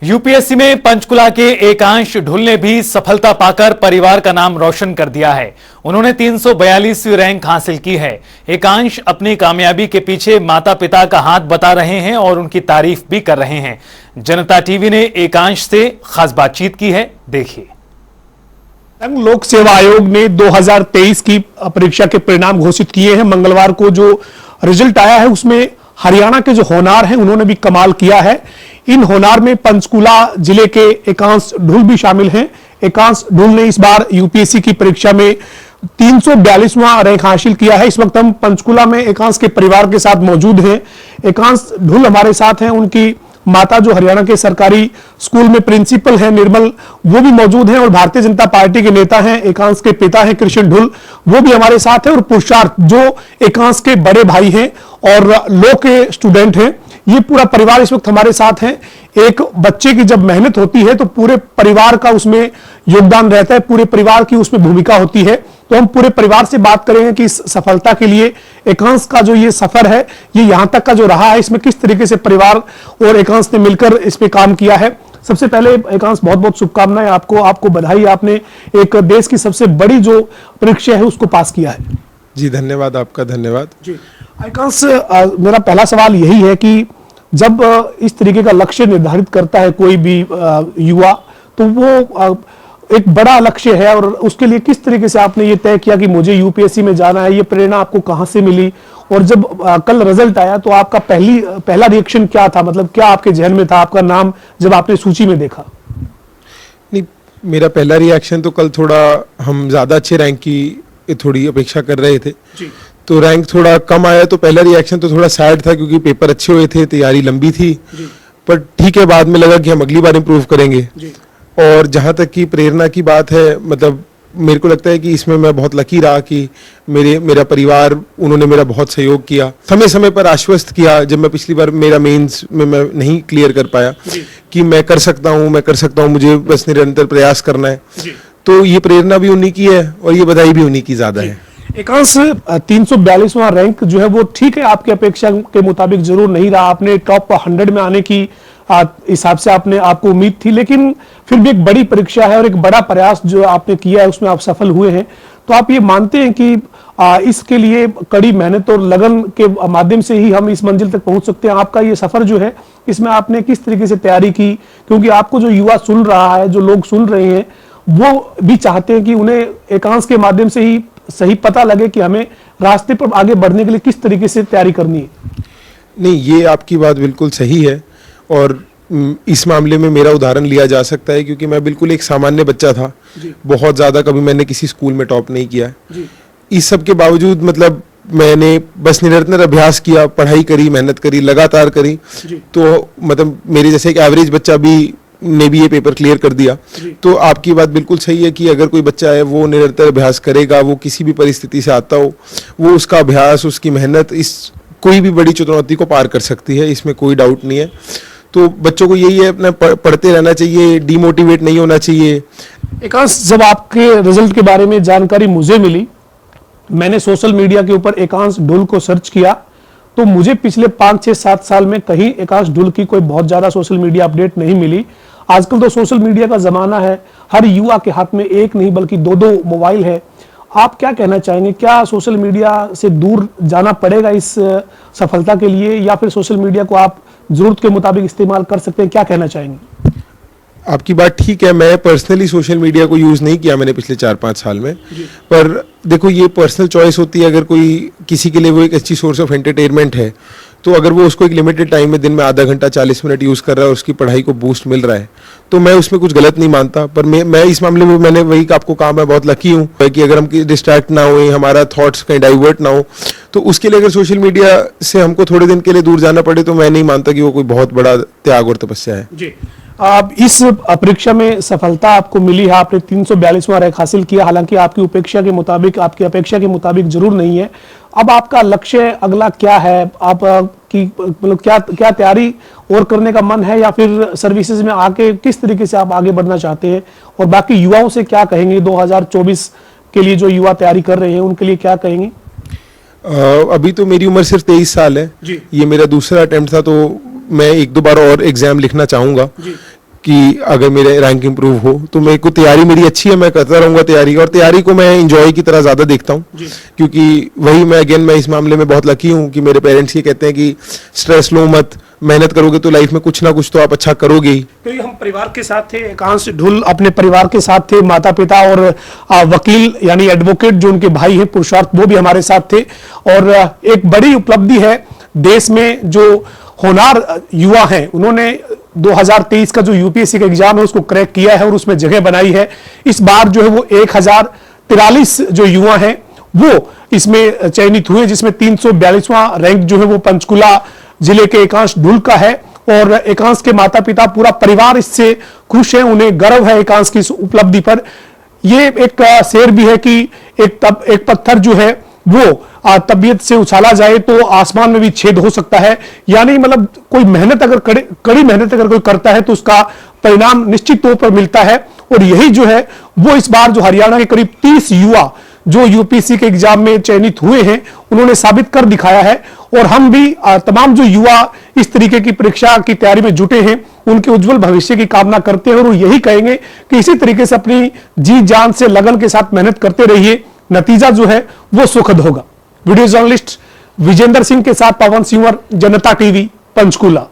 UPSC में पंचकुला के एकांश ढुल ने भी सफलता पाकर परिवार का नाम रोशन कर दिया है। उन्होंने 342वीं रैंक हासिल की है। एकांश अपनी कामयाबी के पीछे माता पिता का हाथ बता रहे हैं और उनकी तारीफ भी कर रहे हैं। जनता टीवी ने एकांश से खास बातचीत की है, देखिए। लोक सेवा आयोग ने 2023 की परीक्षा के परिणाम घोषित किए हैं। मंगलवार को जो रिजल्ट आया है उसमें हरियाणा के जो होनार हैं उन्होंने भी कमाल किया है। इन होनार में पंचकुला जिले के एकांश ढुल भी शामिल हैं। एकांश ढुल ने इस बार यूपीएससी की परीक्षा में 342वां रैंक हासिल किया है। इस वक्त हम पंचकुला में एकांश के परिवार के साथ मौजूद हैं। एकांश ढुल हमारे साथ हैं, उनकी माता जो हरियाणा के सरकारी स्कूल में प्रिंसिपल हैं निर्मल, वो भी मौजूद हैं, और भारतीय जनता पार्टी के नेता हैं एकांश के पिता हैं कृष्ण ढुल, वो भी हमारे साथ हैं, और पुरुषार्थ जो एकांश के बड़े भाई हैं और लॉ के स्टूडेंट हैं, ये पूरा परिवार इस वक्त हमारे साथ है। एक बच्चे की जब मेहनत होती है तो पूरे परिवार का उसमें योगदान रहता है, पूरे परिवार की उसमें भूमिका होती है। तो हम पूरे परिवार से बात करेंगे कि इस सफलता के लिए एकांश का जो ये सफर है, ये यहां तक का जो रहा है, इसमें किस तरीके से परिवार और एकांश ने मिलकर इस पे काम किया है। सबसे पहले एकांश बहुत बहुत शुभकामनाएं आपको बधाई, आपने एक देश की सबसे बड़ी जो परीक्षा है उसको पास किया है। जी धन्यवाद, आपका धन्यवाद। जी एकांश, मेरा पहला सवाल यही है कि जब इस तरीके का लक्ष्य निर्धारित करता है कोई भी युवा, तो वो एक बड़ा लक्ष्य है, और उसके लिए किस तरीके से आपने ये तय किया कि मुझे यूपीएससी में जाना है? ये प्रेरणा आपको कहां से मिली? और जब कल रिजल्ट आया तो आपका पहला रिएक्शन क्या था? मतलब क्या आपके जहन में था आपका नाम जब आपने सूची में देखा? नहीं, मेरा पहला रिएक्शन तो कल थोड़ा हम ज्यादा अच्छे रैंक की थोड़ी अपेक्षा कर रहे थे जी। तो रैंक थोड़ा कम आया तो पहला रिएक्शन तो थोड़ा सैड था, क्योंकि पेपर अच्छे हुए थे, तैयारी लंबी थी, पर ठीक है, बाद में लगा कि हम अगली बार इम्प्रूव करेंगे जी। और जहाँ तक की प्रेरणा की बात है, मतलब मेरे को लगता है कि इसमें मैं बहुत लकी रहा कि मेरा परिवार, उन्होंने मेरा बहुत सहयोग किया, समय समय पर आश्वस्त किया। जब मैं पिछली बार मेरा मेंस में मैं नहीं क्लियर कर पाया कि मैं कर सकता हूँ, मुझे बस निरंतर प्रयास करना है, तो ये प्रेरणा भी उन्हीं की है और ये बधाई भी उन्हीं की ज्यादा है। एकांश, 342वां रैंक जो है वो ठीक है, आपकी अपेक्षा के मुताबिक जरूर नहीं रहा। आपने टॉप 100 में आने की हिसाब से आपको उम्मीद थी, लेकिन फिर भी एक बड़ी परीक्षा है और एक बड़ा प्रयास जो आपने किया है उसमें आप सफल हुए हैं। तो आप ये मानते हैं कि इसके लिए कड़ी मेहनत और लगन के माध्यम से ही हम इस मंजिल तक पहुंच सकते हैं? आपका ये सफर जो है इसमें आपने किस तरीके से तैयारी की? क्योंकि आपको जो युवा सुन रहा है, जो लोग सुन रहे हैं, वो भी चाहते हैं कि उन्हें एकांश के माध्यम से ही सही पता लगे कि हमें रास्ते पर आगे बढ़ने के लिए किस तरीके से तैयारी करनी है। नहीं, ये आपकी बात बिल्कुल सही है, और इस मामले में मेरा उदाहरण लिया जा सकता है, क्योंकि मैं बिल्कुल एक सामान्य बच्चा था, बहुत ज्यादा कभी मैंने किसी स्कूल में टॉप नहीं किया। इस सब के बावजूद मतलब मैंने बस निरंतर अभ्यास किया, पढ़ाई करी, मेहनत करी, लगातार करी, तो मतलब मेरे जैसे एक एवरेज बच्चा भी ने भी ये पेपर क्लियर कर दिया। तो आपकी बात बिल्कुल सही है कि अगर कोई बच्चा है वो निरंतर अभ्यास करेगा, वो किसी भी परिस्थिति से आता हो, वो उसका अभ्यास, उसकी मेहनत इस कोई भी बड़ी चुनौती को पार कर सकती है, इसमें कोई डाउट नहीं है। तो बच्चों को यही है, अपना पढ़ते रहना चाहिए, डिमोटिवेट नहीं होना चाहिए। एकांश, जब आपके रिजल्ट के बारे में जानकारी मुझे मिली, मैंने सोशल मीडिया के ऊपर एकांश ढुल को सर्च किया, तो मुझे पिछले 5, 6, 7 साल में कहीं एकांश ढुल की कोई बहुत ज्यादा सोशल मीडिया अपडेट नहीं मिली। आजकल तो सोशल मीडिया का जमाना है, हर युवा के हाथ में एक नहीं बल्कि 2-2 मोबाइल है। आप क्या कहना चाहेंगे? क्या सोशल मीडिया से दूर जाना पड़ेगा इस सफलता के लिए, या फिर सोशल मीडिया को आप जरूरत के मुताबिक इस्तेमाल कर सकते हैं? क्या कहना चाहेंगे? आपकी बात ठीक है, मैं पर्सनली सोशल मीडिया को यूज नहीं किया मैंने पिछले 4-5 साल में, पर देखो ये पर्सनल चॉइस होती है। अगर कोई किसी के लिए वो एक अच्छी सोर्स ऑफ एंटरटेनमेंट है, तो अगर वो उसको एक लिमिटेड टाइम में दिन में आधा घंटा 40 मिनट यूज कर रहा है और उसकी पढ़ाई को बूस्ट मिल रहा है, तो मैं उसमें कुछ गलत नहीं मानता। पर मैं इस मामले में मैंने वही आपको कहा, मैं बहुत लकी हूँ कि अगर हम डिस्ट्रैक्ट ना हुए, हमारा थॉट्स कहीं डाइवर्ट ना हो, तो उसके लिए अगर सोशल मीडिया से हमको थोड़े दिन के लिए दूर जाना पड़े, तो मैं नहीं मानता कि वो कोई बहुत बड़ा त्याग और तपस्या है जी। आप इस परीक्षा में सफलता आपको मिली है, आपने 342वां रैंक हासिल किया, हालांकि आपकी अपेक्षा के मुताबिक जरूर नहीं है। अब आपका लक्ष्य अगला क्या है? आप की मतलब क्या तैयारी और करने का मन है, या फिर सर्विसेज में आके किस तरीके से आप आगे बढ़ना चाहते हैं? और बाकी युवाओं से क्या कहेंगे 2024 के लिए, जो युवा तैयारी कर रहे हैं उनके लिए क्या कहेंगे? अभी तो मेरी उम्र सिर्फ 23 साल है, ये मेरा दूसरा अटेम्प्ट था, तो मैं 1-2 बार और एग्जाम लिखना चाहूंगा। कि अगर मेरे रैंक इंप्रूव हो तो मेरे को तैयारी मेरी अच्छी है, मैं करता रहूंगा तैयारी, और तैयारी को मैं एंजॉय की तरह ज़्यादा देखता हूँ, क्योंकि वही मैं इस मामले में बहुत लकी हूँ कि मेरे पेरेंट्स ये कहते हैं कि स्ट्रेस लो मत, मेहनत करोगे तो लाइफ में कुछ ना कुछ तो आप अच्छा करोगे ही। तो ये हम परिवार के साथ थे, एकांश ढुल अपने परिवार के साथ थे, माता पिता और वकील यानी एडवोकेट जो उनके भाई हैं पुरुषार्थ, वो भी हमारे साथ थे। और एक बड़ी उपलब्धि है देश में, जो होनार युवा हैं उन्होंने 2023 का जो यूपीएससी का एग्जाम है उसको क्रैक किया है और उसमें जगह बनाई है। इस बार जो है वो 1043 जो युवा हैं वो इसमें चयनित हुए, जिसमें 342वां रैंक जो है वो पंचकुला जिले के एकांश ढुल का है। और एकांश के माता पिता, पूरा परिवार इससे खुश है, उन्हें गर्व है एकांश की इस उपलब्धि पर। ये एक शेर भी है कि एक पत्थर जो है वो तबीयत से उछाला जाए तो आसमान में भी छेद हो सकता है। यानी मतलब कोई मेहनत अगर कड़ी मेहनत अगर कोई करता है तो उसका परिणाम निश्चित तौर पर मिलता है। और यही जो है वो इस बार जो हरियाणा के करीब 30 युवा जो यूपीएससी के एग्जाम में चयनित हुए हैं उन्होंने साबित कर दिखाया है। और हम भी तमाम जो युवा इस तरीके की परीक्षा की तैयारी में जुटे हैं उनके उज्जवल भविष्य की कामना करते हैं और वो यही कहेंगे कि इसी तरीके से अपनी जी जान से लगन के साथ मेहनत करते रहिए, नतीजा जो है वो सुखद होगा। वीडियो जर्नलिस्ट विजेंद्र सिंह के साथ पवन सिंह, जनता टीवी, पंचकुला।